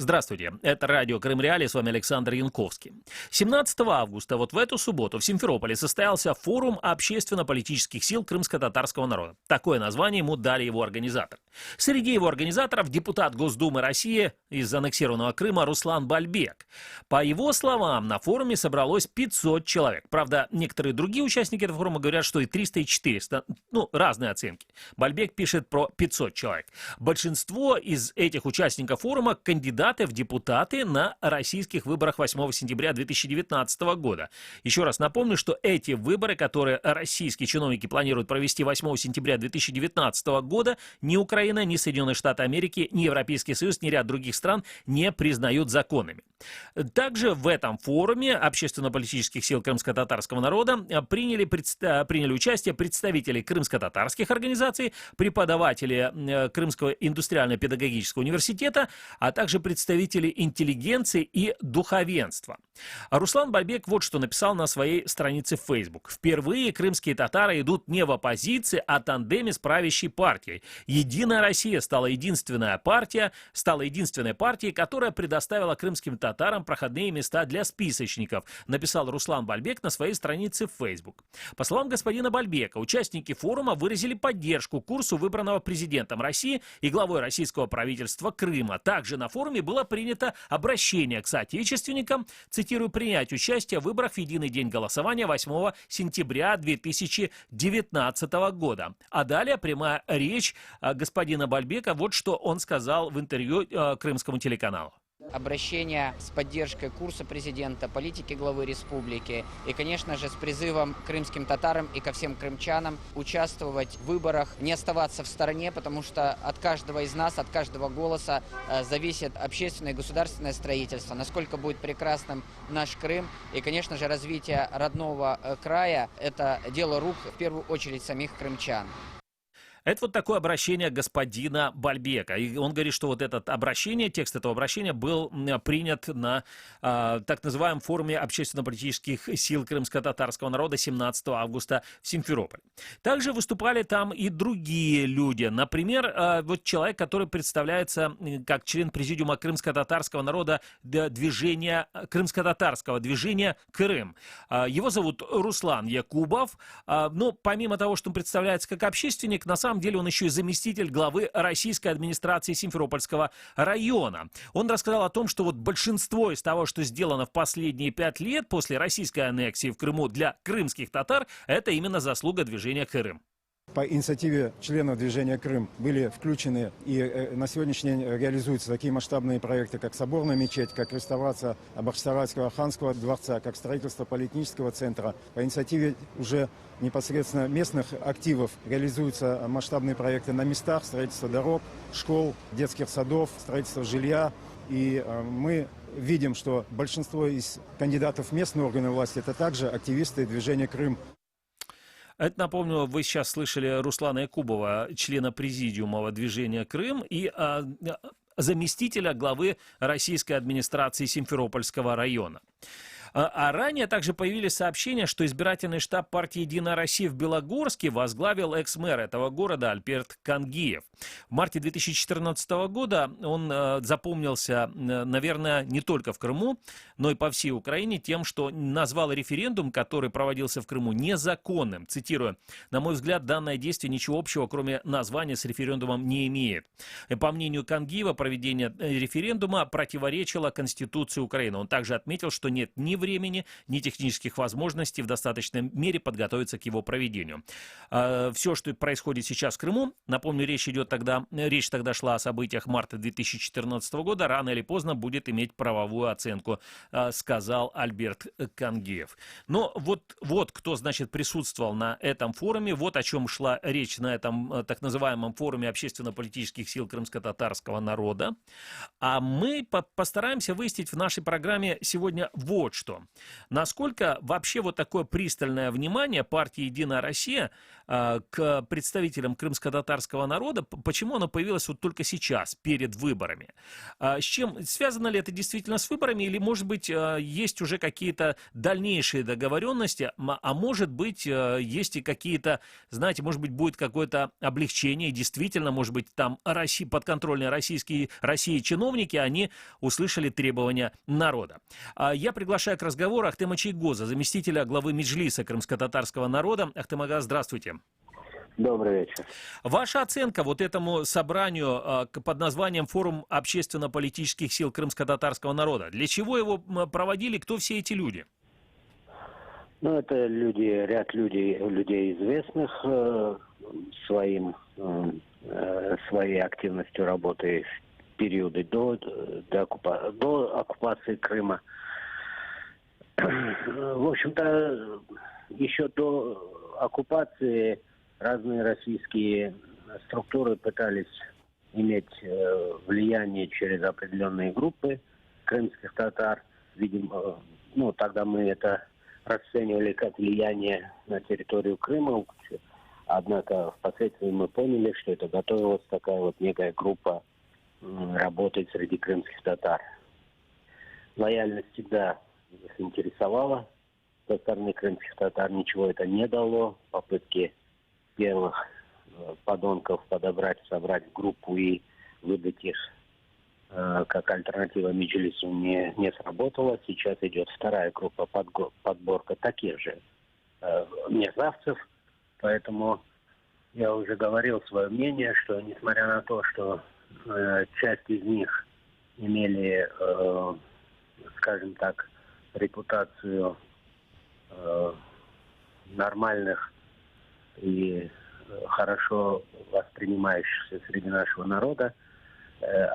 Здравствуйте, это радио Крым Реалии, с вами Александр Янковский. 17 августа, вот в эту субботу, в Симферополе состоялся форум общественно-политических сил крымско-татарского народа. Такое название ему дали его организаторы. Среди его организаторов депутат Госдумы России из аннексированного Крыма Руслан Бальбек. По его словам, на форуме собралось 500 человек. Правда, некоторые другие участники этого форума говорят, что и 300, и 400. Разные оценки. Бальбек пишет про 500 человек. Большинство из этих участников форума – кандидаты в депутаты на российских выборах 8 сентября 2019 года. Еще раз напомню, что эти выборы, которые российские чиновники планируют провести 8 сентября 2019 года, ни Украина, ни Соединенные Штаты Америки, ни Европейский Союз, ни ряд других стран не признают законными. Также в этом форуме общественно-политических сил крымско-татарского народа приняли участие представители крымско-татарских организаций, преподаватели Крымского индустриально-педагогического университета, а также представители интеллигенции и духовенства. Руслан Бальбек вот что написал на своей странице в Facebook. Впервые крымские татары идут не в оппозиции, а тандеме с правящей партией. Единая Россия стала единственной партией, которая предоставила крымским татарам проходные места для списочников, написал Руслан Бальбек на своей странице в Facebook. По словам господина Бальбека, участники форума выразили поддержку курсу, выбранного президентом России и главой российского правительства Крыма. Также на форуме было принято обращение к соотечественникам, цитирую, принять участие в выборах в единый день голосования 8 сентября 2019 года. А далее прямая речь господина Бальбека, вот что он сказал в интервью крымскому телеканалу. Обращение с поддержкой курса президента, политики главы республики и, конечно же, с призывом к крымским татарам и ко всем крымчанам участвовать в выборах, не оставаться в стороне, потому что от каждого из нас, от каждого голоса зависит общественное и государственное строительство, насколько будет прекрасным наш Крым. И, конечно же, развитие родного края – это дело рук, в первую очередь, самих крымчан. Это вот такое обращение господина Бальбека. И он говорит, что вот это обращение, текст этого обращения был принят на так называемом форуме общественно-политических сил крымско-татарского народа 17 августа в Симферополе. Также выступали там и другие люди. Например, вот человек, который представляется как член президиума крымско-татарского народа крымско-татарского движения Крым. Его зовут Руслан Якубов. Но помимо того, что он представляется как общественник, на самом деле он еще и заместитель главы российской администрации Симферопольского района. Он рассказал о том, что вот большинство из того, что сделано в последние 5 лет после российской аннексии в Крыму для крымских татар, это именно заслуга движения Крым. По инициативе членов движения «Крым» были включены и на сегодняшний день реализуются такие масштабные проекты, как Соборная мечеть, как реставрация Бахчисарайского ханского дворца, как строительство политехнического центра. По инициативе уже непосредственно местных активов реализуются масштабные проекты на местах, строительство дорог, школ, детских садов, строительство жилья. И мы видим, что большинство из кандидатов в местные органы власти – это также активисты движения «Крым». Это, напомню, вы сейчас слышали Руслана Якубова, члена президиума движения Крым и заместителя главы российской администрации Симферопольского района. А ранее также появились сообщения, что избирательный штаб партии «Единая Россия» в Белогорске возглавил экс-мэр этого города Альберт Кангиев. В марте 2014 года он запомнился, наверное, не только в Крыму, но и по всей Украине тем, что назвал референдум, который проводился в Крыму, незаконным. Цитирую: «На мой взгляд, данное действие ничего общего, кроме названия, с референдумом не имеет». По мнению Кангиева, проведение референдума противоречило Конституции Украины. Он также отметил, что нет ни времени, ни технических возможностей в достаточной мере подготовиться к его проведению. Все, что происходит сейчас в Крыму, напомню, речь тогда шла о событиях марта 2014 года, рано или поздно будет иметь правовую оценку, сказал Альберт Кангиев. Но вот кто, значит, присутствовал на этом форуме, вот о чем шла речь на этом так называемом форуме общественно-политических сил крымско-татарского народа. А мы постараемся выяснить в нашей программе сегодня вот что. что. Насколько вообще вот такое пристальное внимание партии «Единая Россия» к представителям крымско-татарского народа, почему оно появилось вот только сейчас, перед выборами? С чем связано ли это действительно с выборами, или, может быть, есть уже какие-то дальнейшие договоренности, а может быть, есть и какие-то, знаете, может быть, будет какое-то облегчение, действительно, может быть, там подконтрольные России чиновники, они услышали требования народа. Я приглашаю к разговору Ахтема Чайгоза, заместителя главы Меджлиса крымско-татарского народа. Ахтем ага, здравствуйте. Добрый вечер. Ваша оценка вот этому собранию под названием «Форум общественно-политических сил крымско-татарского народа». Для чего его проводили? Кто все эти люди? Ну, это ряд людей известных своей активностью работы в периоды до оккупации Крыма. В общем-то, еще до оккупации разные российские структуры пытались иметь влияние через определенные группы крымских татар. Видимо, тогда мы это расценивали как влияние на территорию Крыма. Однако впоследствии мы поняли, что это готовилась такая вот некая группа работать среди крымских татар. Лояльность всегда их интересовала со стороны крымских татар. Ничего это не дало. Попытки первых подонков собрать в группу и выдать их как альтернатива Меджлису не сработала. Сейчас идет вторая группа подборка таких же мерзавцев. Поэтому я уже говорил свое мнение, что несмотря на то, что часть из них имели, скажем так, репутацию нормальных и хорошо воспринимающихся среди нашего народа,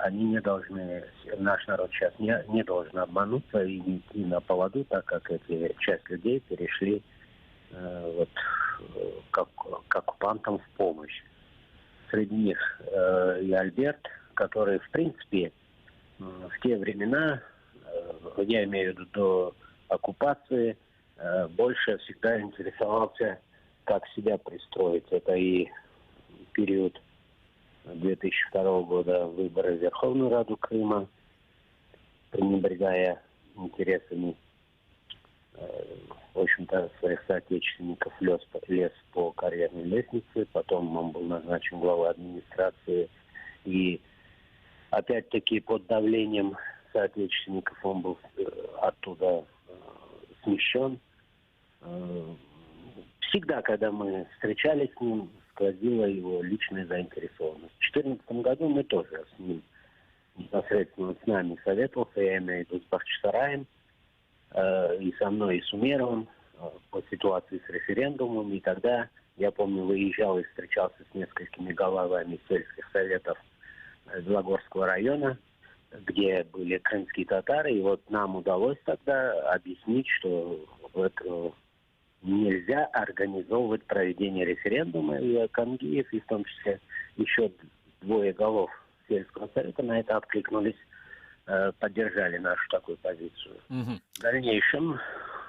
они не должны, наш народ сейчас не должен обмануться и не идти на поводу, так как эти часть людей перешли к оккупантам в помощь. Среди них и Альберт, который, в принципе, в те времена, я имею в виду до оккупации, больше всегда интересовался, как себя пристроить. Это и период 2002 года выборы в Верховную Раду Крыма, пренебрегая интересами, в общем-то, своих соотечественников, лез по карьерной лестнице, потом он был назначен главой администрации, и опять-таки под давлением соотечественников он был оттуда смещен. Всегда, когда мы встречались с ним, сквозила его личная заинтересованность. В 2014 году мы тоже с ним непосредственно с нами советовался, я имею в виду с Бахчисараем, и со мной, и с Умеровым по ситуации с референдумом. И тогда, я помню, выезжал и встречался с несколькими главами сельских советов Белогорского района, где были крымские татары. И вот нам удалось тогда объяснить, что нельзя организовывать проведение референдума. И Камгиев, и в том числе еще двое голов сельского совета на это откликнулись, поддержали нашу такую позицию. В дальнейшем,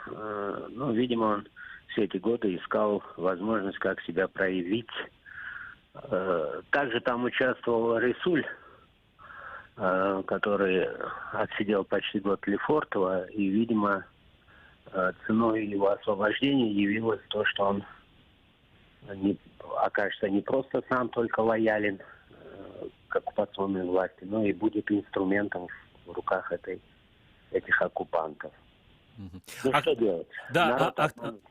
видимо, он все эти годы искал возможность, как себя проявить. Также там участвовал Рисуль, который отсидел почти год Лефортово, и, видимо, ценой его освобождения явилось то, что он окажется не просто сам только лоялен к оккупационной власти, но и будет инструментом в руках этих оккупантов. Что делать? Да,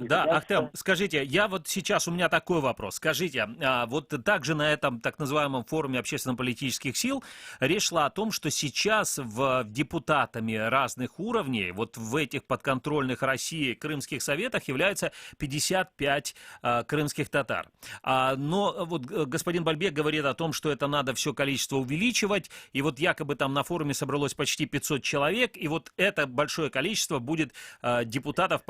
Ахтем, скажите, у меня такой вопрос. Скажите, вот также на этом так называемом форуме общественно-политических сил речь шла о том, что сейчас депутатами разных уровней, вот в этих подконтрольных России крымских советах являются 55 крымских татар. Но вот господин Бальбек говорит о том, что это надо все количество увеличивать, и вот якобы там на форуме собралось почти 500 человек, и вот это большое количество будет депутатов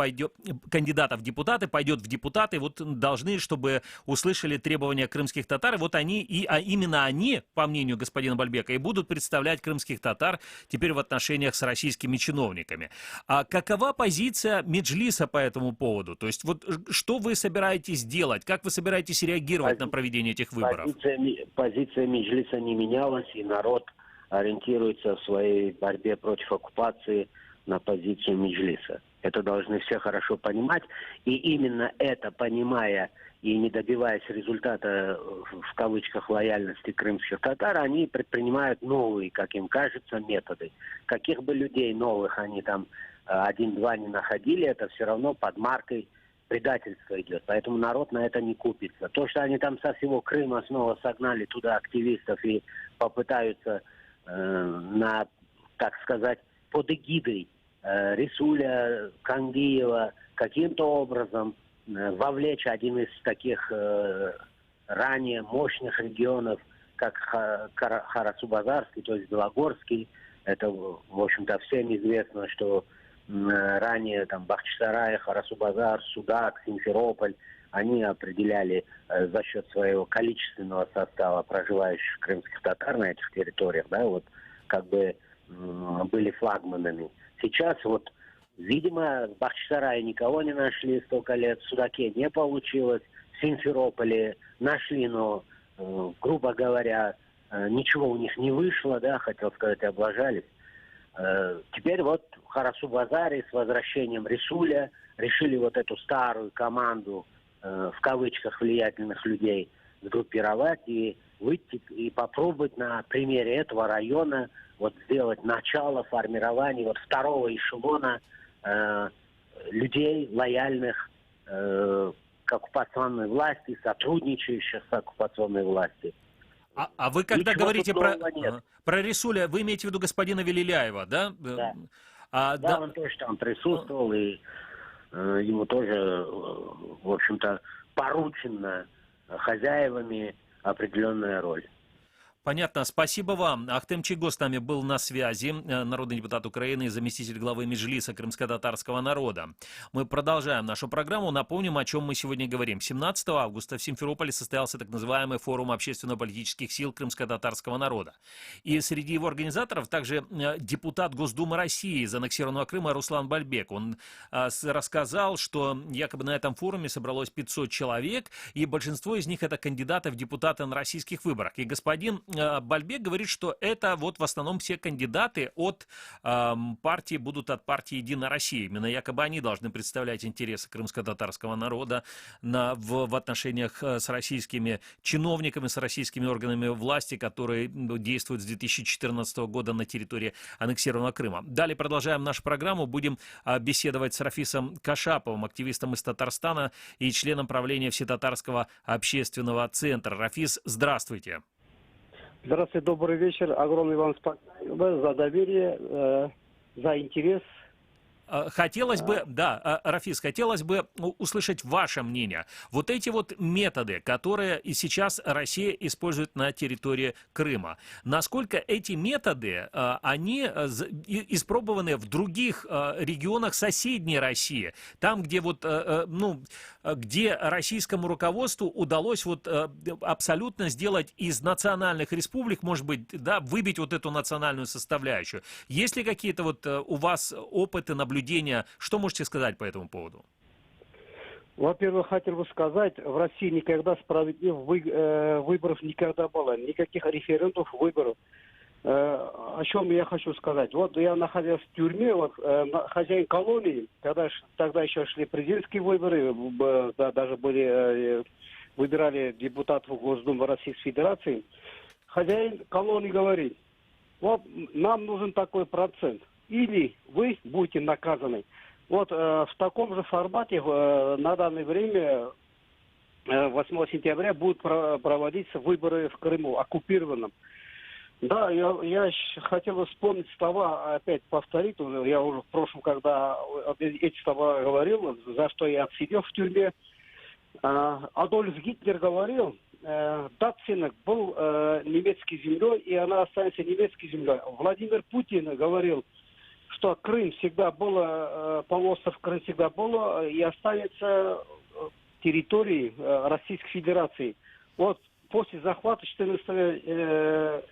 кандидатов в депутаты пойдет в депутаты, вот должны, чтобы услышали требования крымских татар. Вот они, именно они, по мнению господина Бальбека, и будут представлять крымских татар теперь в отношениях с российскими чиновниками. А какова позиция Меджлиса по этому поводу? То есть вот что вы собираетесь делать? Как вы собираетесь реагировать на проведение этих выборов? Позиция Меджлиса не менялась, и народ ориентируется в своей борьбе против оккупации на позицию Меджлиса. Это должны все хорошо понимать. И именно это, понимая и не добиваясь результата, в кавычках, лояльности крымских татар, они предпринимают новые, как им кажется, методы. Каких бы людей новых они там один-два не находили, это все равно под маркой предательства идет. Поэтому народ на это не купится. То, что они там со всего Крыма снова согнали туда активистов и попытаются так сказать, под эгидой Рисуля, Кангиева каким-то образом вовлечь один из таких ранее мощных регионов, как Харасу-Базарский, то есть Белогорский. Это, в общем-то, всем известно, что ранее там Бахчисарай, Харасу-Базар, Судак, Симферополь, они определяли за счет своего количественного состава проживающих крымских татар на этих территориях, да, вот как бы были флагманами. Сейчас вот, видимо, в Бахчисарае никого не нашли столько лет, в Судаке не получилось, в Симферополе нашли, но, грубо говоря, ничего у них не вышло, да, хотел сказать, облажались. Теперь вот в Харасу-Базаре с возвращением Рисуля решили вот эту старую команду, в кавычках, влиятельных людей сгруппировать и выйти и попробовать на примере этого района вот сделать начало формирования вот второго эшелона людей, лояльных к оккупационной власти, сотрудничающих с оккупационной властью. А вы когда Ничего говорите нет. про Рисуля, вы имеете в виду господина Велиляева, да? Да. Да, Да, он тоже там присутствовал, и ему тоже, в общем-то, поручена хозяевами определенная роль. Понятно, спасибо вам. Ахтем Чийго с нами был на связи, народный депутат Украины и заместитель главы Меджлиса крымско-татарского народа. Мы продолжаем нашу программу. Напомним, о чем мы сегодня говорим. 17 августа в Симферополе состоялся так называемый форум общественно-политических сил крымско-татарского народа. И среди его организаторов также депутат Госдумы России из аннексированного Крыма Руслан Бальбек. Он рассказал, что якобы на этом форуме собралось 500 человек, и большинство из них это кандидаты в депутаты на российских выборах. И господин Бальбек говорит, что это вот в основном все кандидаты от партии будут от партии «Единая Россия». Именно якобы они должны представлять интересы крымско-татарского народа в отношениях с российскими чиновниками, с российскими органами власти, которые действуют с 2014 года на территории аннексированного Крыма. Далее продолжаем нашу программу. Будем беседовать с Рафисом Кашаповым, активистом из Татарстана и членом правления Всетатарского общественного центра. Рафис, здравствуйте. Здравствуйте, добрый вечер. Огромное вам спасибо за доверие, за интерес. Хотелось бы, да, Рафис, хотелось бы услышать ваше мнение. Вот эти вот методы, которые и сейчас Россия использует на территории Крыма, насколько эти методы, они испробованы в других регионах соседней России, там, где вот, где российскому руководству удалось вот абсолютно сделать из национальных республик, может быть, да, выбить вот эту национальную составляющую. Есть ли какие-то вот у вас опыты, наблюдения? Что можете сказать по этому поводу? Во-первых, хотел бы сказать, в России никогда справедливых выборов никогда было. Никаких референдумов, выборов. О чем я хочу сказать? Вот я находился в тюрьме, вот хозяин колонии, тогда еще шли президентские выборы, да, даже выбирали депутатов Госдумы Российской Федерации. Хозяин колонии говорит, вот нам нужен такой процент. Или вы будете наказаны. Вот в таком же формате на данное время 8 сентября будут проводиться выборы в Крыму, оккупированном. Да, я хотел бы вспомнить слова, опять повторить. Я уже в прошлом, когда эти слова говорил, за что я отсидел в тюрьме. Адольф Гитлер говорил, Датсинок был немецкой землей, и она останется немецкой землей. Владимир Путин говорил, что Крым всегда был, полуостров Крым всегда был и останется территорией Российской Федерации. Вот после захвата 2014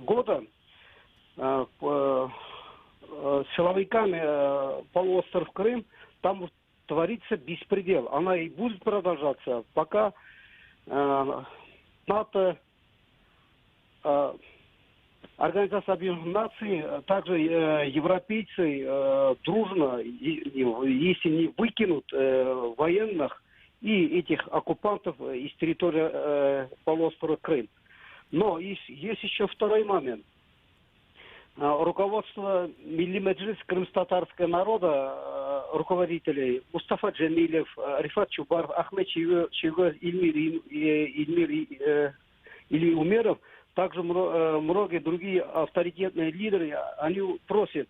года силовиками полуостров Крым там творится беспредел. Она и будет продолжаться, пока НАТО, Организация Объединенных Наций, также европейцы дружно, если не выкинут военных и этих оккупантов из территории полуострова Крым. Но есть еще второй момент. Руководство Милли Меджлис крымско-татарского народа, руководителей Мустафа Джамилев, Рифат Чубаров, Ахмед Чигоз, Ильмир Умеров, также многие другие авторитетные лидеры, они просят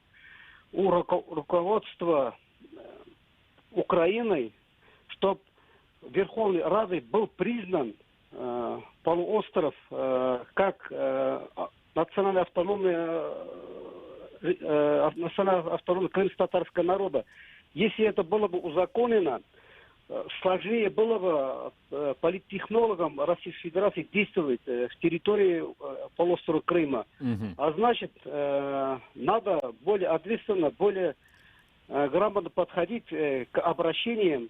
у руководства Украины, чтобы Верховной Радой был признан полуостров как национально автономный крымско-татарского народа. Если это было бы узаконено, сложнее было бы политтехнологам Российской Федерации действовать в территории полуострова Крыма. А значит, надо более ответственно, более грамотно подходить к обращениям,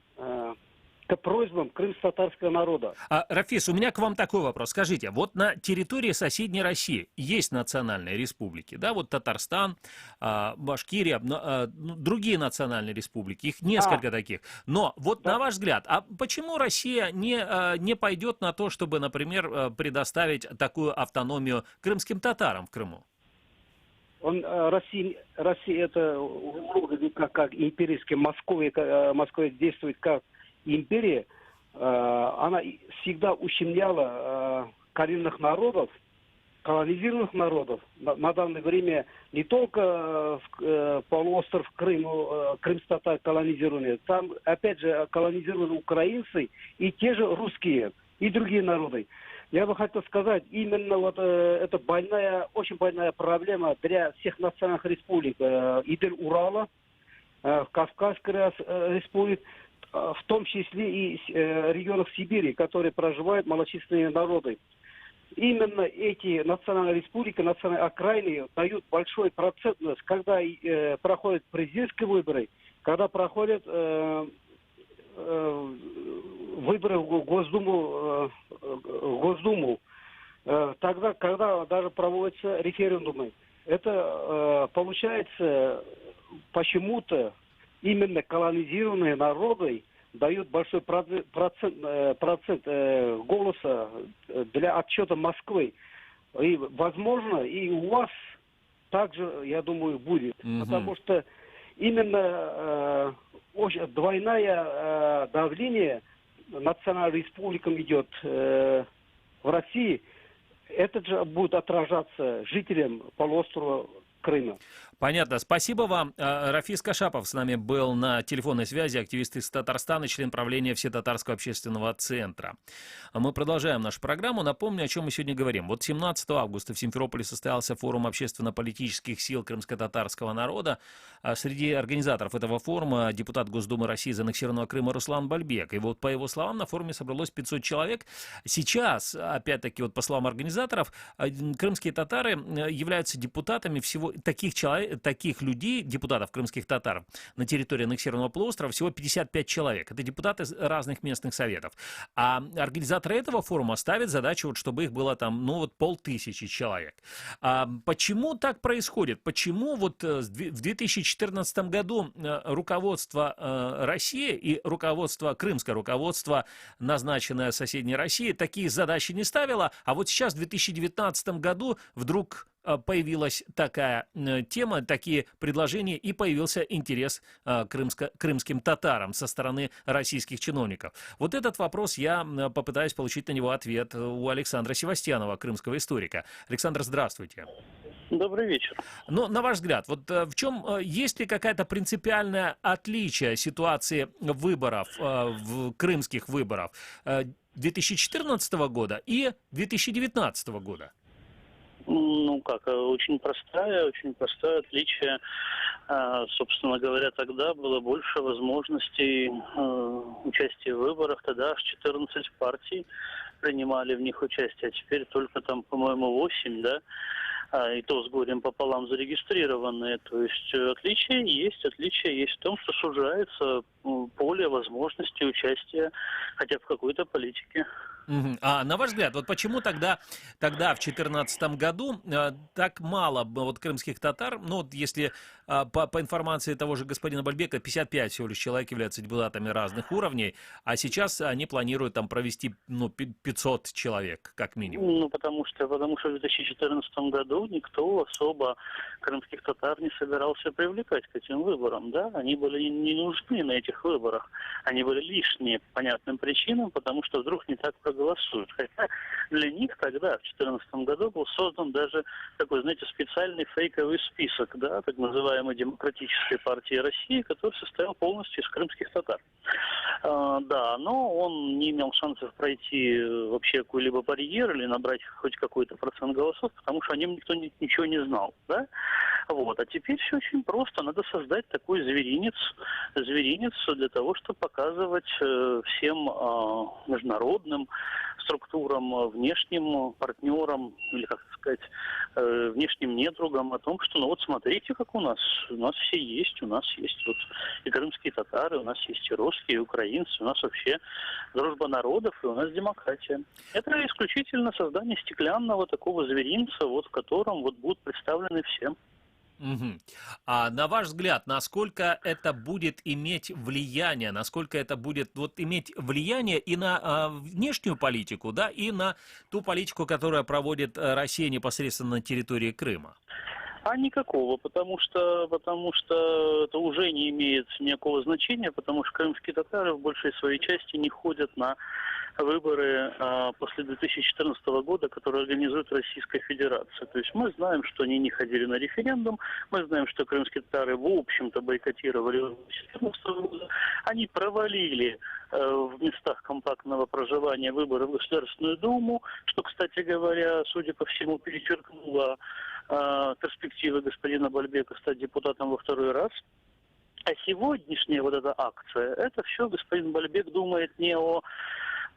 к просьбам крымско-татарского народа. Рафис, у меня к вам такой вопрос. Скажите, вот на территории соседней России есть национальные республики, да, вот Татарстан, Башкирия, другие национальные республики, их несколько таких. Но вот на ваш взгляд, а почему Россия не пойдет на то, чтобы, например, предоставить такую автономию крымским татарам в Крыму? Россия это как империйская Москва действует как империя, она всегда ущемляла коренных народов, колонизированных народов. На данное время не только полуостров Крым, крымско-татары колонизированы, там опять же колонизированы украинцы и те же русские, и другие народы. Я бы хотел сказать, именно вот это очень больная проблема для всех национальных республик, и для Урала, Кавказской республики, в том числе и регионах Сибири, которые проживают малочисленные народы. Именно эти национальные республики, национальные окраины дают большой процент, когда проходят президентские выборы, когда проходят выборы в Госдуму, тогда, когда даже проводятся референдумы. Это получается почему-то именно колонизированные народы дают большой процент голоса для отчета Москвы. И, возможно, и у вас также, я думаю, будет. Потому что именно двойное давление национальным республикам идет в России. Это же будет отражаться жителям полуострова Крыма. Понятно. Спасибо вам. Рафис Кашапов с нами был на телефонной связи, активист из Татарстана, член правления Всетатарского общественного центра. Мы продолжаем нашу программу. Напомню, о чем мы сегодня говорим. Вот 17 августа в Симферополе состоялся форум общественно-политических сил крымско-татарского народа. Среди организаторов этого форума депутат Госдумы России из аннексированного Крыма Руслан Бальбек. И вот по его словам, на форуме собралось 500 человек. Сейчас, опять-таки, вот по словам организаторов, крымские татары являются депутатами всего таких людей, депутатов крымских татар на территории аннексированного полуострова всего 55 человек. Это депутаты разных местных советов. А организаторы этого форума ставят задачу, вот, чтобы их было там, 500 человек. Почему так происходит? Почему вот в 2014 году руководство России и крымское руководство, назначенное соседней Россией, такие задачи не ставило, а вот сейчас в 2019 году вдруг появилась такая тема, такие предложения, и появился интерес крымским татарам со стороны российских чиновников. Вот этот вопрос я попытаюсь получить на него ответ у Александра Севастьянова, крымского историка. Александр, здравствуйте. Добрый вечер. Но, на ваш взгляд, вот в чем, есть ли какое-то принципиальное отличие ситуации выборов, крымских выборов 2014 года и 2019 года? Очень простое отличие. Собственно говоря, тогда было больше возможностей участия в выборах. Тогда аж 14 партий принимали в них участие, а теперь только там, по-моему, 8, да? И то с горем пополам зарегистрированные. То есть отличие есть в том, что сужается поле возможности участия хотя бы в какой-то политике. Мгм. А на ваш взгляд, вот почему тогда в 2014 году так мало вот крымских татар, ну вот если по информации того же господина Бальбека, 55 всего лишь человек являются депутатами разных уровней, а сейчас они планируют там провести 500 человек как минимум. Ну, потому что в 2014 году никто особо крымских татар не собирался привлекать к этим выборам, да? Они были не нужны на этих выборах. Они были лишние по понятным причинам, потому что вдруг не так проголосуют. Хотя для них тогда, в 2014 году, был создан даже такой, знаете, специальный фейковый список, да, так называемой Демократической партии России, который состоял полностью из крымских татар. Да, но он не имел шансов пройти вообще какой-либо барьер или набрать хоть какой-то процент голосов, потому что о нем никто ничего не знал, да? Вот. А теперь все очень просто. Надо создать такой зверинец для того, чтобы показывать всем международным структурам, внешним партнерам, или, как сказать, внешним недругам о том, что, ну вот смотрите, как у нас все есть, у нас есть вот и крымские татары, у нас есть и русские, и украинцы, у нас вообще дружба народов, и у нас демократия. Это исключительно создание стеклянного такого зверинца, вот в котором вот будут представлены все. Мгм. А на ваш взгляд, насколько это будет иметь влияние, насколько это будет вот иметь влияние и на внешнюю политику, да, и на ту политику, которая проводит Россия непосредственно на территории Крыма? А никакого, потому что это уже не имеет никакого значения, потому что крымские татары в большей своей части не ходят на выборы после 2014 года, которые организует Российская Федерация. То есть мы знаем, что они не ходили на референдум, мы знаем, что крымские татары, в общем-то, бойкотировали 2014 года. Они провалили в местах компактного проживания выборы в Государственную Думу, что, кстати говоря, судя по всему, перечеркнуло перспективы господина Бальбека стать депутатом во второй раз. А сегодняшняя вот эта акция, это все господин Бальбек думает не о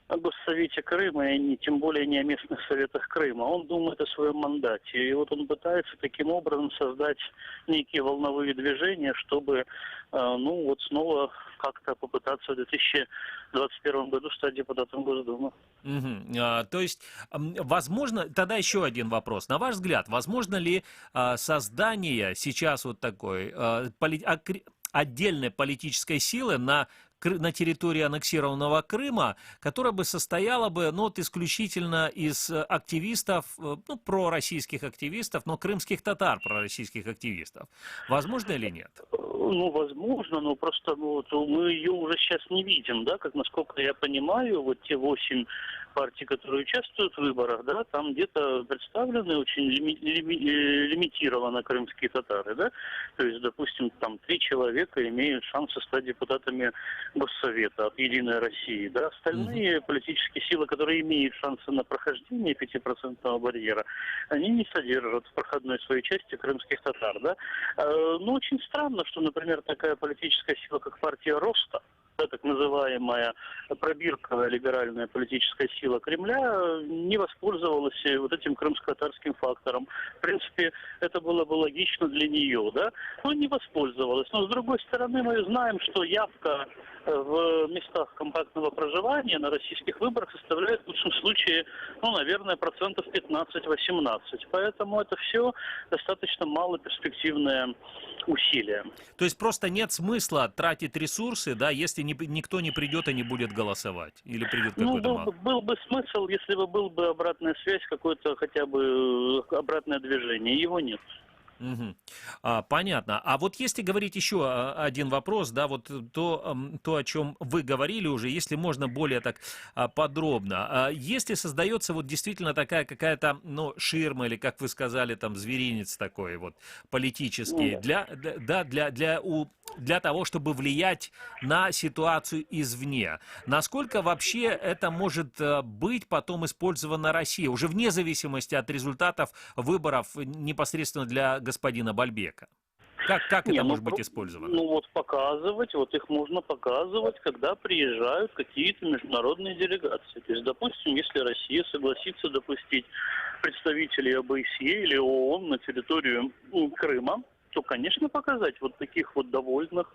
Госсовете Крыма и тем более не о местных советах Крыма. Он думает о своем мандате. И вот он пытается таким образом создать некие волновые движения, чтобы снова как-то попытаться в 2021 году стать депутатом Госдумы. Мгм. То есть, возможно, тогда еще один вопрос. На ваш взгляд, возможно ли создание сейчас вот такой отдельной политической силы на территории аннексированного Крыма, которая бы состояла бы, исключительно из активистов, пророссийских активистов, но крымских татар пророссийских активистов. Возможно или нет? Ну, возможно, но просто мы ее уже сейчас не видим, да, как, насколько я понимаю, вот те 8 партий, которые участвуют в выборах, да, там где-то представлены очень лимитированно крымские татары, да, то есть, допустим, там 3 человека имеют шансы стать депутатами Госсовета от «Единой России», да, остальные политические силы, которые имеют шансы на прохождение 5% барьера, они не содержат в проходной своей части крымских татар, да. Но очень странно, что, например, такая политическая сила, как партия Роста, да, так называемая пробирковая либеральная политическая сила Кремля, не воспользовалась вот этим крымско-татарским фактором. В принципе, это было бы логично для нее, да, но не воспользовалась. Но, с другой стороны, мы знаем, что явка в местах компактного проживания на российских выборах составляет в лучшем случае, наверное, 15-18%. Поэтому это все достаточно малоперспективное усилие. То есть просто нет смысла тратить ресурсы, да, если никто не придет и не будет голосовать? Или придет какой-то был бы смысл, если бы был бы обратная связь, какое-то хотя бы обратное движение. Его нет. Угу. Понятно. А вот если говорить еще один вопрос, да, вот то, о чем вы говорили уже, если можно более так подробно. Если создается вот действительно такая какая-то, ширма или, как вы сказали, там, зверинец такой вот политический, для того, чтобы влиять на ситуацию извне, насколько вообще это может быть потом использовано Россией, уже вне зависимости от результатов выборов непосредственно для господина Бальбека? Как Не, это ну, может быть использовано? Ну вот показывать, вот их можно показывать, когда приезжают какие-то международные делегации. То есть, допустим, если Россия согласится допустить представителей ОБСЕ или ООН на территорию Крыма, то, конечно, показать вот таких вот довольных,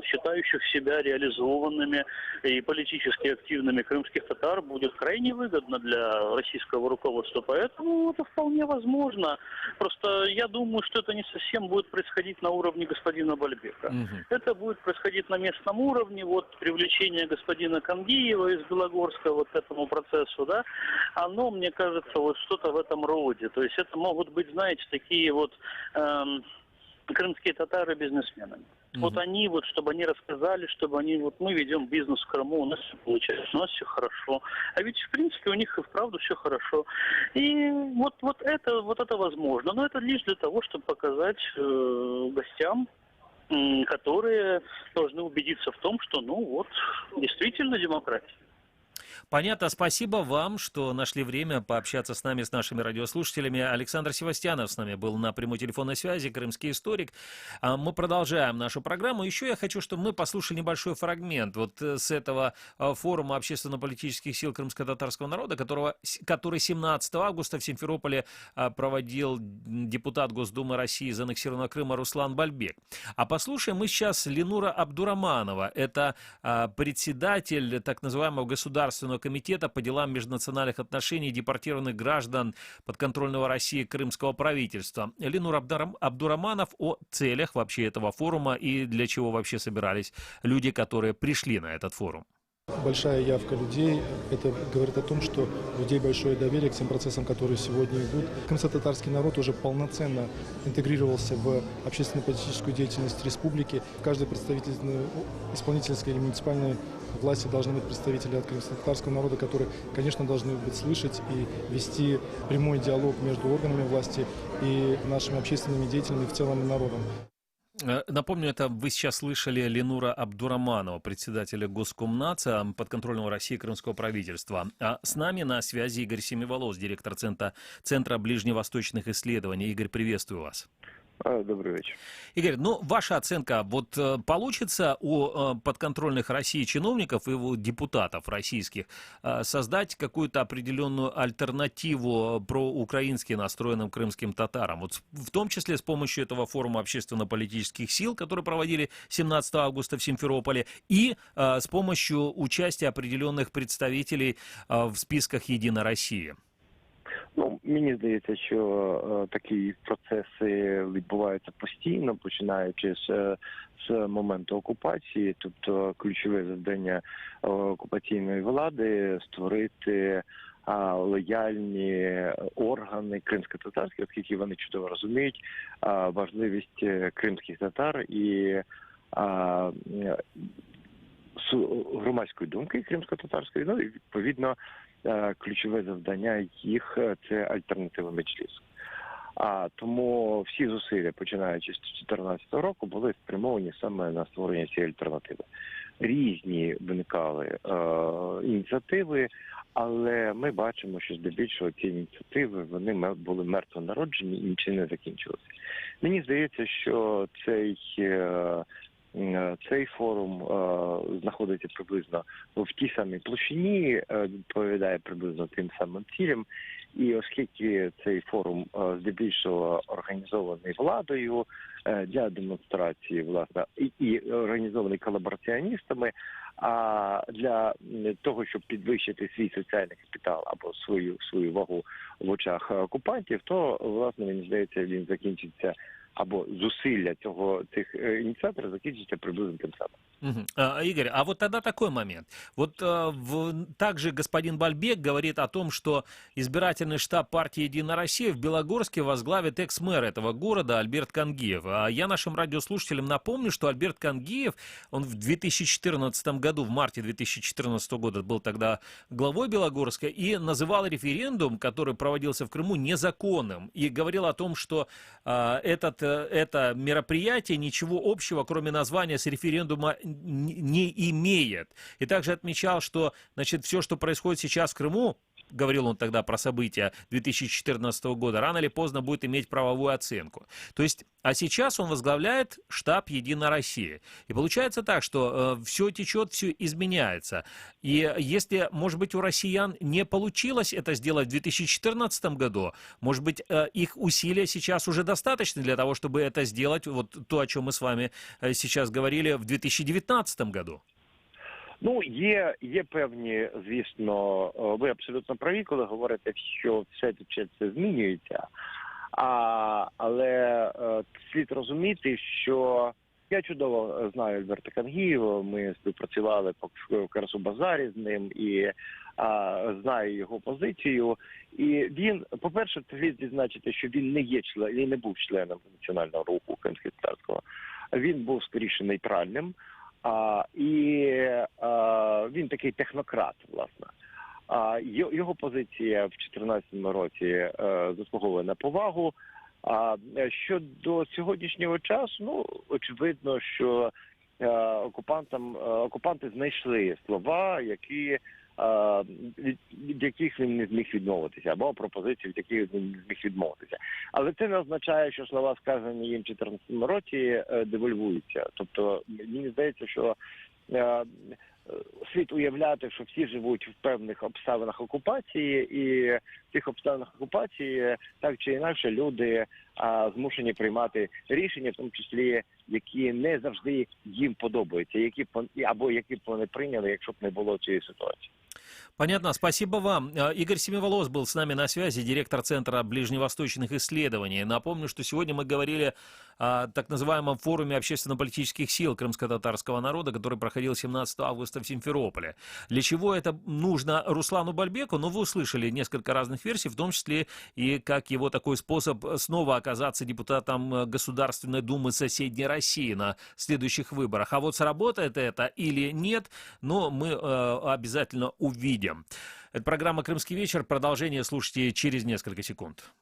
считающих себя реализованными и политически активными крымских татар будет крайне выгодно для российского руководства. Поэтому это вполне возможно. Просто я думаю, что это не совсем будет происходить на уровне господина Бальбека. Это будет происходить на местном уровне. Вот привлечение господина Кангиева из Белогорска вот к этому процессу, да, оно, мне кажется, вот что-то в этом роде. То есть это могут быть, знаете, такие вот крымские татары-бизнесмены. Вот они, вот, чтобы они рассказали, чтобы они, вот мы ведем бизнес в Крыму, у нас все получается, у нас все хорошо. А ведь, в принципе, у них и вправду все хорошо. И вот это возможно. Но это лишь для того, чтобы показать гостям, которые должны убедиться в том, что, ну вот, действительно демократия. Понятно. Спасибо вам, что нашли время пообщаться с нами, с нашими радиослушателями. Александр Севастьянов с нами был на прямой телефонной связи, крымский историк. Мы продолжаем нашу программу. Еще я хочу, чтобы мы послушали небольшой фрагмент вот с этого форума общественно-политических сил крымско-татарского народа, который 17 августа в Симферополе проводил депутат Госдумы России из аннексированного Крыма Руслан Бальбек. А послушаем мы сейчас Ленура Абдураманова. Это председатель так называемого Государственного комитета по делам межнациональных отношений депортированных граждан подконтрольного России крымского правительства. Ленур Абдураманов о целях вообще этого форума и для чего вообще собирались люди, которые пришли на этот форум. Большая явка людей, это говорит о том, что у людей большое доверие к тем процессам, которые сегодня идут. Крымско-татарский народ уже полноценно интегрировался в общественно-политическую деятельность республики. В каждой представительной, исполнительской или муниципальной власти должны быть представители от крымско-татарского народа, которые, конечно, должны быть слышать и вести прямой диалог между органами власти и нашими общественными деятелями, в целом народом. Напомню, это вы сейчас слышали Ленура Абдураманова, председателя Госкомнадзора подконтрольного России крымского правительства. А с нами на связи Игорь Семиволос, директор Центра ближневосточных исследований. Игорь, приветствую вас. Добрый вечер. Игорь, ну, ваша оценка, вот получится у подконтрольных России чиновников и у депутатов российских создать какую-то определенную альтернативу проукраински настроенным крымским татарам? Вот в том числе с помощью этого форума общественно-политических сил, который проводили 17 августа в Симферополе, и с помощью участия определенных представителей в списках «Единая Россия». Ну, мені здається, що такі процеси відбуваються постійно, починаючи з моменту окупації. Тобто ключове завдання окупаційної влади – створити лояльні органи кримсько-татарські, оскільки вони чудово розуміють важливість кримських татар і громадської думки кримсько-татарської, ну і відповідно ключове завдання їх – це альтернатива Меджлісу. Тому всі зусилля, починаючи з 2014 року, були спрямовані саме на створення цієї альтернативи. Різні виникали ініціативи, але ми бачимо, що здебільшого ці ініціативи вони були мертво народжені і нічим не закінчилися. Мені здається, що цей форум знаходиться приблизно в тій самій площині, відповідає приблизно тим самим цілям. І оскільки цей форум здебільшого організований владою для демонстрації, власне, і організований колабораціоністами, а для того, щоб підвищити свій соціальний капітал або свою вагу в очах окупантів, то, власне, мені здається, він закінчиться або зусилля цих ініціаторів закінчиться приблизно тем самым. Игорь, а вот тогда такой момент. Вот также господин Бальбек говорит о том, что избирательный штаб партии «Единая Россия» в Белогорске возглавит экс-мэр этого города Альберт Кангиев. А я нашим радиослушателям напомню, что Альберт Кангиев, он в 2014 году, в марте 2014 года был тогда главой Белогорска и называл референдум, который проводился в Крыму, незаконным. И говорил о том, что это мероприятие ничего общего, кроме названия, с референдума не имеет. И также отмечал, что, значит, все, что происходит сейчас в Крыму, говорил он тогда про события 2014 года, рано или поздно будет иметь правовую оценку. То есть, а сейчас он возглавляет штаб «Единая Россия». И получается так, что все течет, все изменяется. И если, может быть, у россиян не получилось это сделать в 2014 году, может быть, их усилия сейчас уже достаточно для того, чтобы это сделать, вот то, о чем мы с вами сейчас говорили, в 2019 году? Ну, є певні, звісно, ви абсолютно праві, коли говорите, що все це змінюється. Але слід розуміти, що я чудово знаю Альберта Кангієва, ми співпрацювали в Карасу-Базарі з ним і знаю його позицію. І він, по-перше, слід відзначити, що він не був членом національного руху кримськотатарського. Він був скоріше нейтральним. Він такий технократ, власне. Його позиція в 2014 році заслуговує на повагу. Щодо сьогоднішнього часу, ну, очевидно, що окупанти знайшли слова, від яких він не зміг відмовитися, або пропозиції, від яких він не зміг відмовитися. Але це не означає, що слова, сказані їм в 2014 році, девальвуються. Тобто, мені здається, що слід уявляти, що всі живуть в певних обставинах окупації, і в цих обставинах окупації так чи інакше люди змушені приймати рішення, в тому числі, які не завжди їм подобаються, які б вони прийняли, якщо б не було цієї ситуації. Понятно, спасибо вам. Игорь Семиволос был с нами на связи, директор Центра ближневосточных исследований. Напомню, что сегодня мы говорили о так называемом форуме общественно-политических сил крымско-татарского народа, который проходил 17 августа в Симферополе. Для чего это нужно Руслану Бальбеку? Ну, вы услышали несколько разных версий, в том числе и как его такой способ снова оказаться депутатом Государственной Думы соседней России на следующих выборах. А вот сработает это или нет, но мы обязательно увидим. Это программа «Крымский вечер». Продолжение слушайте через несколько секунд.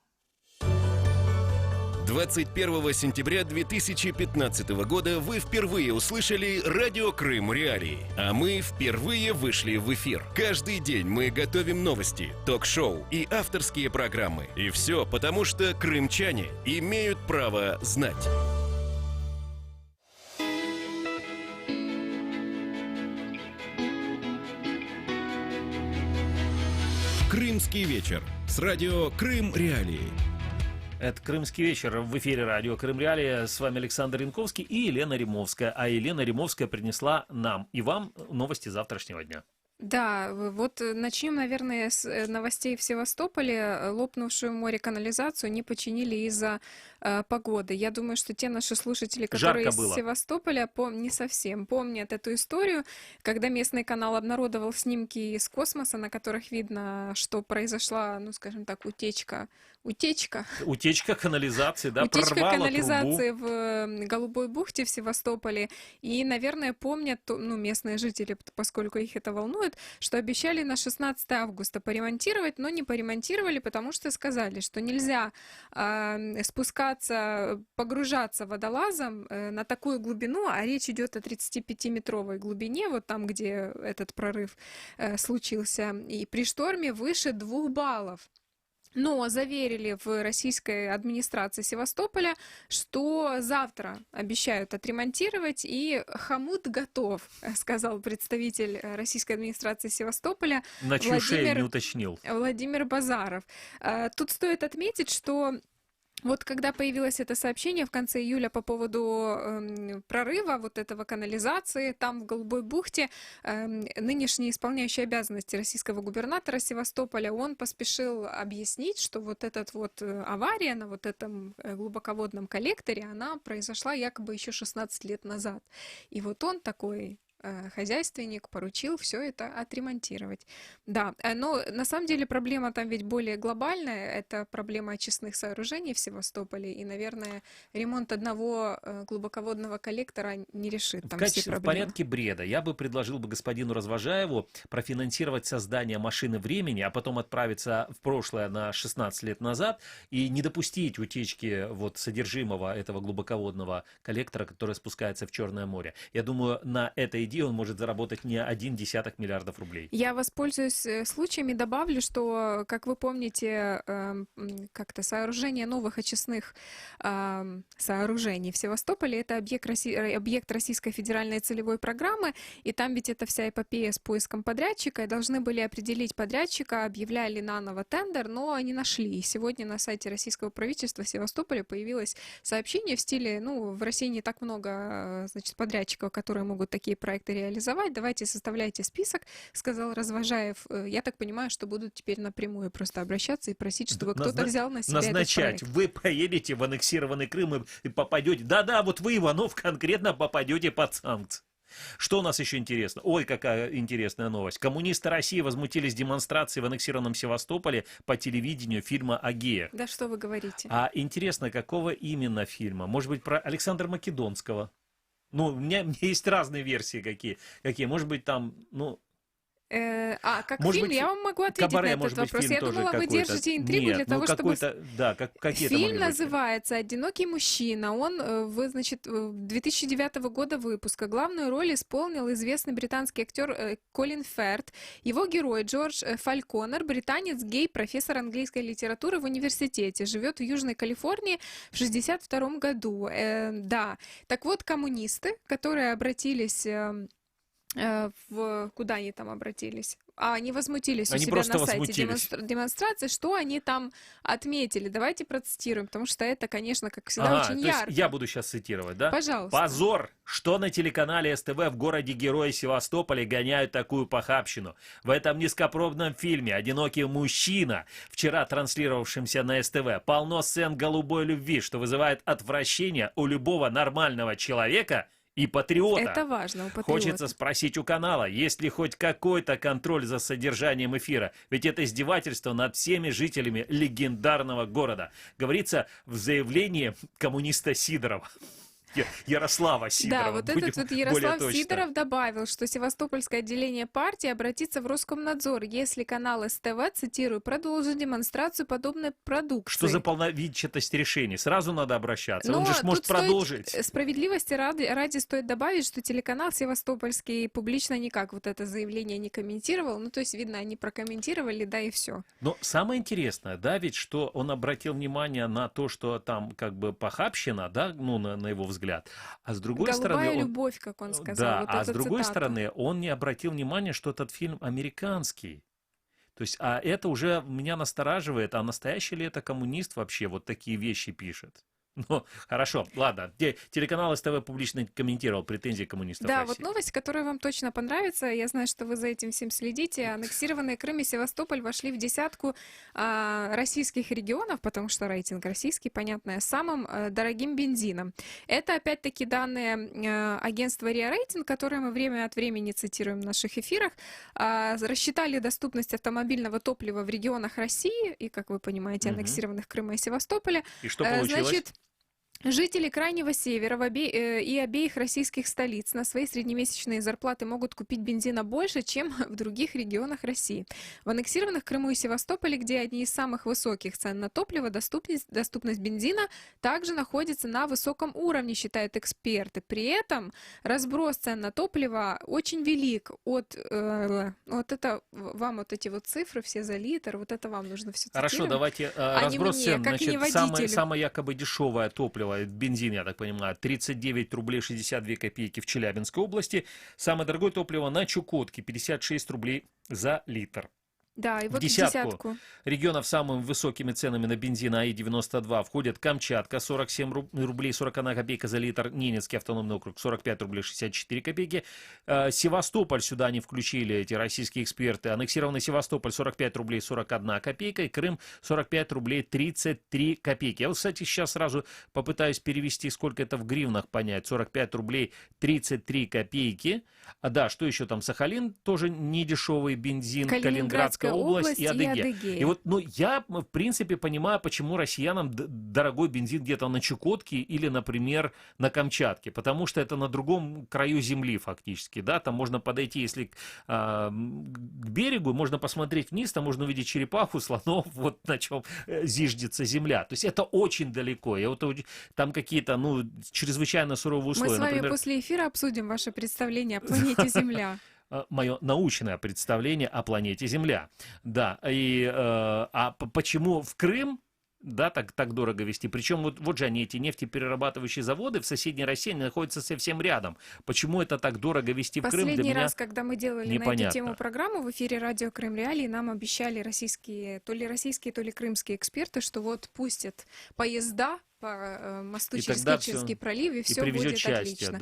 21 сентября 2015 года вы впервые услышали радио «Крым Реалии», а мы впервые вышли в эфир. Каждый день мы готовим новости, ток-шоу и авторские программы. И все потому, что крымчане имеют право знать. «Крымский вечер» с радио «Крым Реалии». Это «Крымский вечер». В эфире радио «Крым Реалии». С вами Александр Янковский и Елена Римовская. А Елена Римовская принесла нам и вам новости завтрашнего дня. Да, вот начнем, наверное, с новостей в Севастополе. Лопнувшую в море канализацию не починили из-за погоды. Я думаю, что те наши слушатели, которые из Севастополя, не совсем помнят эту историю, когда местный канал обнародовал снимки из космоса, на которых видно, что произошла, ну, скажем так, утечка канализации, да, утечка прорвала канализации трубу в Голубой бухте в Севастополе. И, наверное, помнят, ну, местные жители, поскольку их это волнует, что обещали на 16 августа поремонтировать, но не поремонтировали, потому что сказали, что нельзя спускаться, погружаться водолазом на такую глубину, а речь идет о 35-метровой глубине, вот там, где этот прорыв случился, и при шторме выше 2 баллов. Но заверили в российской администрации Севастополя, что завтра обещают отремонтировать, и хомут готов, сказал представитель российской администрации Севастополя на чью шею не уточнил. Владимир Базаров. Тут стоит отметить, что вот когда появилось это сообщение в конце июля по поводу прорыва вот этого канализации там в Голубой бухте, нынешний исполняющий обязанности российского губернатора Севастополя, он поспешил объяснить, что вот эта вот авария на вот этом глубоководном коллекторе, она произошла якобы еще 16 лет назад. И вот он такой хозяйственник поручил все это отремонтировать. Да, но на самом деле проблема там ведь более глобальная. Это проблема очистных сооружений в Севастополе. И, наверное, ремонт одного глубоководного коллектора не решит там все проблемы. В порядке бреда я бы предложил господину Развожаеву профинансировать создание машины времени, а потом отправиться в прошлое на 16 лет назад и не допустить утечки вот содержимого этого глубоководного коллектора, который спускается в Черное море. Я думаю, на этой идее, он может заработать не 1,1 миллиарда рублей. Я воспользуюсь случаем и добавлю, что, как вы помните, как-то сооружение новых очистных сооружений в Севастополе — это объект Российской федеральной целевой программы, и там ведь это вся эпопея с поиском подрядчика, и должны были определить подрядчика, объявляли наново тендер, но не нашли. И сегодня на сайте российского правительства в Севастополе появилось сообщение в стиле, в России не так много, значит, подрядчиков, которые могут такие проекты реализовать, давайте составляйте список, сказал Развожаев. Я так понимаю, что будут теперь напрямую просто обращаться и просить, чтобы кто-то взял на себя назначать. этот проект. Вы поедете в аннексированный Крым и попадете. Да-да, вот вы, Иванов, конкретно попадете под санкции. Что у нас еще интересно? Ой, какая интересная новость. Коммунисты России возмутились демонстрацией в аннексированном Севастополе по телевидению фильма «Агея». Да что вы говорите? А интересно, какого именно фильма? Может быть, про Александра Македонского? У меня есть разные версии какие. Может быть, там, как может фильм, быть, я вам могу ответить «Кабаре», на может этот быть, вопрос. фильм Я тоже думала, вы какой-то. держите интригу Нет, для того, чтобы... Да, какие это Фильм могли быть? называется «Одинокий мужчина». Он, 2009 года выпуска. Главную роль исполнил известный британский актер Колин Ферт. Его герой Джордж Фальконер, британец, гей, профессор английской литературы в университете. Живет в Южной Калифорнии в 1962 году. Да. Так вот, коммунисты, которые обратились... Куда они там обратились? Они возмутились у себя на сайте демонстрации. Что они там отметили? Давайте процитируем, потому что это, конечно, как всегда, очень ярко. Я буду сейчас цитировать, да? Пожалуйста. Позор, что на телеканале СТВ в городе-герое Севастополе гоняют такую похабщину. В этом низкопробном фильме «Одинокий мужчина», вчера транслировавшемся на СТВ, полно сцен голубой любви, что вызывает отвращение у любого нормального человека и патриота. Это важно у патриота. Хочется спросить у канала, есть ли хоть какой-то контроль за содержанием эфира, ведь это издевательство над всеми жителями легендарного города. Говорится в заявлении коммуниста Сидорова. Ярослава Сидорова. Да, вот этот вот Ярослав Сидоров добавил, что Севастопольское отделение партии обратится в Роскомнадзор, если канал СТВ, цитирую, продолжит демонстрацию подобной продукции. Что за полновидчатость решений? Сразу надо обращаться. Он же может продолжить. Справедливости ради стоит добавить, что телеканал Севастопольский публично никак вот это заявление не комментировал. То есть, видно, они прокомментировали, да, и все. Но самое интересное, да, ведь что он обратил внимание на то, что там как бы похабщина, да, на его взгляд. А с другой стороны, любовь, как он сказал. Да, вот а с другой цитата. стороны, он не обратил внимания, что этот фильм американский. То есть, а это уже меня настораживает, а настоящий ли это коммунист вообще вот такие вещи пишет? Хорошо, ладно. Телеканал СТВ публично комментировал претензии коммунистов России. Да, вот новость, которая вам точно понравится. Я знаю, что вы за этим всем следите. Аннексированные Крым и Севастополь вошли в десятку российских регионов, потому что рейтинг российский, понятно, с самым дорогим бензином. Это, опять-таки, данные агентства РИА Рейтинг, которые мы время от времени цитируем в наших эфирах. Рассчитали доступность автомобильного топлива в регионах России и, как вы понимаете, аннексированных Крыма и Севастополя. И что получилось? Значит, жители Крайнего Севера и обеих российских столиц на свои среднемесячные зарплаты могут купить бензина больше, чем в других регионах России. В аннексированных Крыму и Севастополе, где одни из самых высоких цен на топливо, доступность бензина также находится на высоком уровне, считают эксперты. При этом разброс цен на топливо очень велик. Вот это вам вот эти вот цифры все за литр, вот это вам нужно все цитировать. Хорошо, давайте разброс цен. Значит, самое якобы дешевое топливо, бензин, я так понимаю, 39 рублей 62 копейки в Челябинской области. Самое дорогое топливо на Чукотке, 56 рублей за литр. Да, и вот в десятку регионов с самыми высокими ценами на бензин АИ-92 входят Камчатка, 47 рублей 41 копейка за литр, Ненецкий автономный округ, 45 рублей 64 копейки. Севастополь сюда не включили эти российские эксперты. Аннексированный Севастополь 45 рублей 41 копейка, и Крым 45 рублей 33 копейки. Я вот, кстати, сейчас сразу попытаюсь перевести, сколько это в гривнах понять. 45 рублей 33 копейки. А да, что еще там? Сахалин тоже недешевый бензин. Калининградская Запорожская область и Адыгея. И вот, ну, я, в принципе, понимаю, почему россиянам дорогой бензин где-то на Чукотке или, например, на Камчатке, потому что это на другом краю земли фактически, да, там можно подойти, если к берегу, можно посмотреть вниз, там можно увидеть черепаху, слонов, вот на чем зиждется земля. То есть это очень далеко. И вот там какие-то, ну, чрезвычайно суровые условия. Мы с вами например, после эфира обсудим ваше представление о планете Земля. Мое научное представление о планете Земля. Да, и почему в Крым, да, так дорого везти? Причем вот же они, эти нефтеперерабатывающие заводы в соседней России находятся совсем рядом. Почему это так дорого везти в Крым? Последний раз, когда мы делали непонятно. на эту тему программу в эфире радио Крым Реалии, нам обещали то ли крымские эксперты, что вот пустят поезда по мосту через Керченский пролив, и все будет счастье, отлично.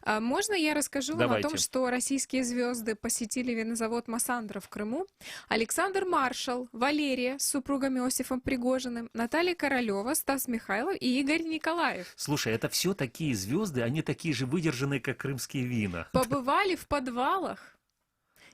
Да? Можно я расскажу вам о том, что российские звезды посетили винозавод Массандра в Крыму? Александр Маршал, Валерия с супругом Иосифом Пригожиным, Наталья Королева, Стас Михайлов и Игорь Николаев. Слушай, это все такие звезды, они такие же выдержанные, как крымские вина. Побывали в подвалах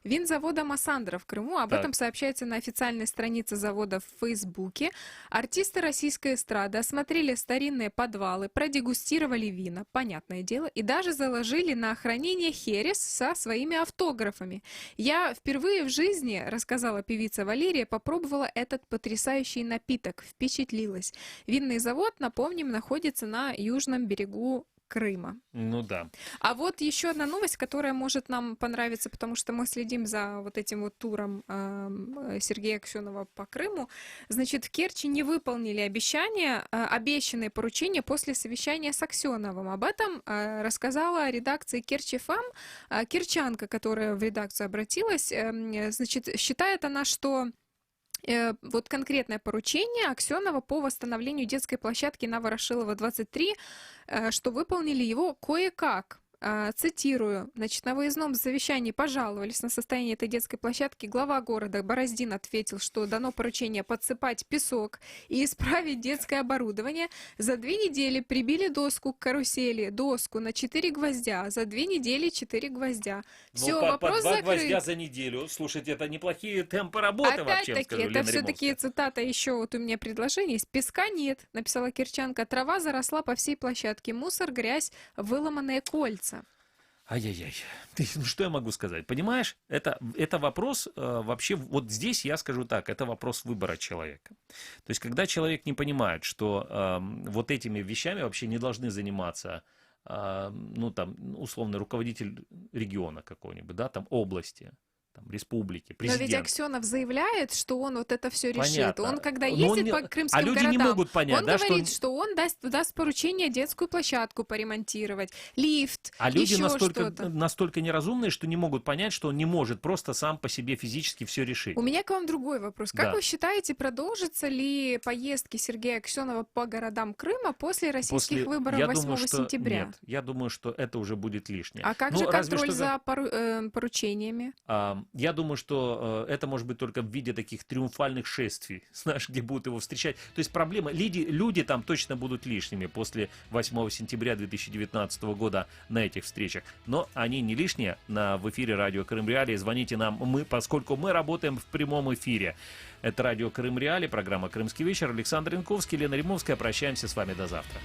винзавода Массандра в Крыму. Об этом сообщается на официальной странице завода в Фейсбуке. Артисты российской эстрады осмотрели старинные подвалы, продегустировали вина, понятное дело, и даже заложили на хранение херес со своими автографами. Я впервые в жизни, рассказала певица Валерия, попробовала этот потрясающий напиток, впечатлилась. Винный завод, напомним, находится на южном берегу Крыма. Ну да. А вот еще одна новость, которая может нам понравиться, потому что мы следим за вот этим вот туром Сергея Аксенова по Крыму. Значит, в Керчи не выполнили обещанные поручения после совещания с Аксеновым. Об этом рассказала редакция Керчи ФМ, керчанка, которая в редакцию обратилась. Значит, считает она, что вот конкретное поручение Аксенова по восстановлению детской площадки на Ворошилова 23, что выполнили его кое-как. Цитирую, значит, на выездном совещании пожаловались на состояние этой детской площадки. Глава города Бороздин ответил, что дано поручение подсыпать песок и исправить детское оборудование. За 2 недели прибили доску к карусели, доску на 4 гвоздя. За 2 недели 4 гвоздя. Все, вопрос закрыт. 2 гвоздя за неделю. Слушайте, это неплохие темпы работы вообще, опять-таки, скажу, это все-таки цитата еще, вот у меня предложение есть. Песка нет, написала керчанка. Трава заросла по всей площадке. Мусор, грязь, выломанные кольца. Ай-яй-яй. Ну, что я могу сказать? Понимаешь, это вопрос вообще, вот здесь я скажу так, это вопрос выбора человека. То есть, когда человек не понимает, что вот этими вещами вообще не должны заниматься, ну, там, условно, руководитель региона какого-нибудь, да, там, области, там, республики, президент. Но ведь Аксенов заявляет, что он вот это все решит. Понятно. Он, когда ездит по крымским люди городам, не могут понять, он да, говорит, что он даст поручение детскую площадку поремонтировать, лифт, а люди еще что-то. настолько неразумные, что не могут понять, что он не может просто сам по себе физически все решить. У меня к вам другой вопрос. Как Да. вы считаете, продолжатся ли поездки Сергея Аксенова по городам Крыма после российских выборов я 8 думаю, что сентября? Нет, я думаю, что это уже будет лишнее. А как Ну, же разве контроль что за поручениями? Я думаю, что это может быть только в виде таких триумфальных шествий, знаешь, где будут его встречать. То есть проблема, люди там точно будут лишними после 8 сентября 2019 года на этих встречах. Но они не лишние в эфире радио Крым Реалии. Звоните нам, поскольку мы работаем в прямом эфире. Это радио Крым Реалии, программа «Крымский вечер». Александр Янковский, Лена Римовская. Прощаемся с вами до завтра.